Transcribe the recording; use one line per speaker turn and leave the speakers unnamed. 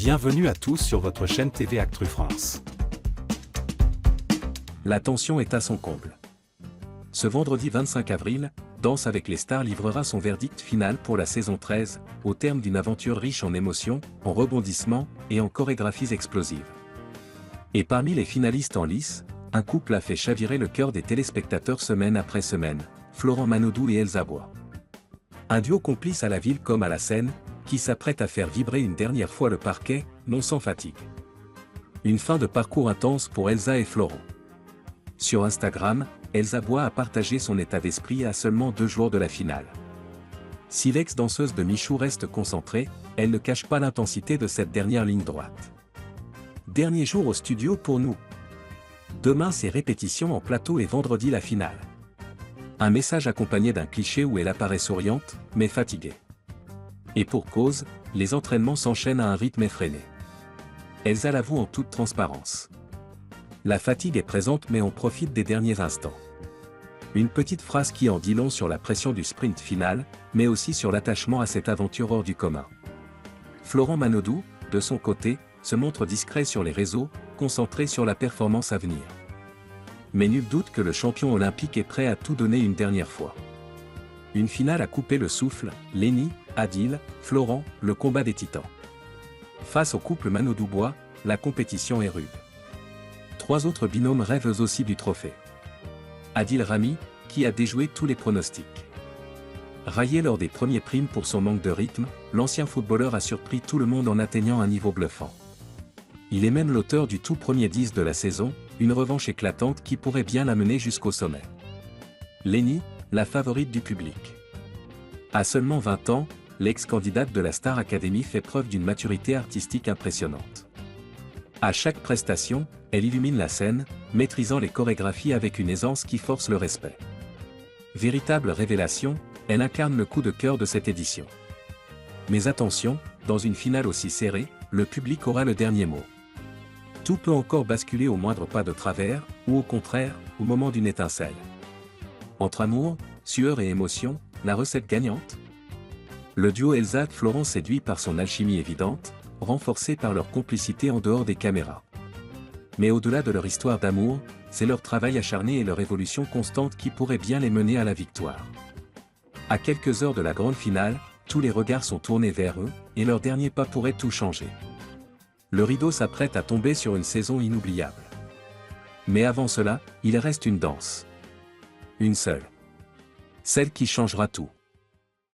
Bienvenue à tous sur votre chaîne TV Actu France.
La tension est à son comble. Ce vendredi 25 avril, Danse avec les stars livrera son verdict final pour la saison 13, au terme d'une aventure riche en émotions, en rebondissements et en chorégraphies explosives. Et parmi les finalistes en lice, un couple a fait chavirer le cœur des téléspectateurs semaine après semaine, Florent Manodou et Elsa Bois. Un duo complice à la ville comme à la scène, qui s'apprête à faire vibrer une dernière fois le parquet, non sans fatigue. Une fin de parcours intense pour Elsa et Florent. Sur Instagram, Elsa Bois a partagé son état d'esprit à seulement 2 jours de la finale. Si l'ex-danseuse de Michou reste concentrée, elle ne cache pas l'intensité de cette dernière ligne droite. Dernier jour au studio pour nous. Demain c'est répétition en plateau et vendredi la finale. Un message accompagné d'un cliché où elle apparaît souriante, mais fatiguée. Et pour cause, les entraînements s'enchaînent à un rythme effréné. Elsa l'avoue en toute transparence. La fatigue est présente mais on profite des derniers instants. Une petite phrase qui en dit long sur la pression du sprint final, mais aussi sur l'attachement à cette aventure hors du commun. Florent Manodou, de son côté, se montre discret sur les réseaux, concentré sur la performance à venir. Mais nul doute que le champion olympique est prêt à tout donner une dernière fois. Une finale a coupé le souffle, Lenny, Adil, Florent, le combat des titans. Face au couple Manodou-Bois, la compétition est rude. 3 autres binômes rêvent eux aussi du trophée. Adil Rami, qui a déjoué tous les pronostics. Raillé lors des premiers primes pour son manque de rythme, l'ancien footballeur a surpris tout le monde en atteignant un niveau bluffant. Il est même l'auteur du tout premier 10 de la saison, une revanche éclatante qui pourrait bien l'amener jusqu'au sommet. Lenny, la favorite du public. À seulement 20 ans, l'ex-candidate de la Star Academy fait preuve d'une maturité artistique impressionnante. À chaque prestation, elle illumine la scène, maîtrisant les chorégraphies avec une aisance qui force le respect. Véritable révélation, elle incarne le coup de cœur de cette édition. Mais attention, dans une finale aussi serrée, le public aura le dernier mot. Tout peut encore basculer au moindre pas de travers, ou au contraire, au moment d'une étincelle. Entre amour, sueur et émotion, la recette gagnante? Le duo Elsa-Florent séduit par son alchimie évidente, renforcée par leur complicité en dehors des caméras. Mais au-delà de leur histoire d'amour, c'est leur travail acharné et leur évolution constante qui pourrait bien les mener à la victoire. À quelques heures de la grande finale, tous les regards sont tournés vers eux, et leur dernier pas pourrait tout changer. Le rideau s'apprête à tomber sur une saison inoubliable. Mais avant cela, il reste une danse. Une seule. Celle qui changera tout.